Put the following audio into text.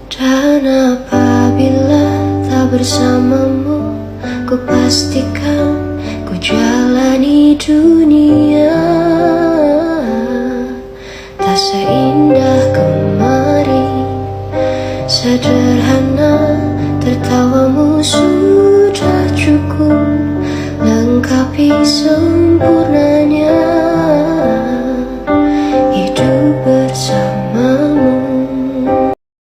Dan apabila tak bersamamu, ku pastikan ku jalani dunia tak seindah kemarin. Sederhana, tertawamu sudah cukup lengkapi sempurna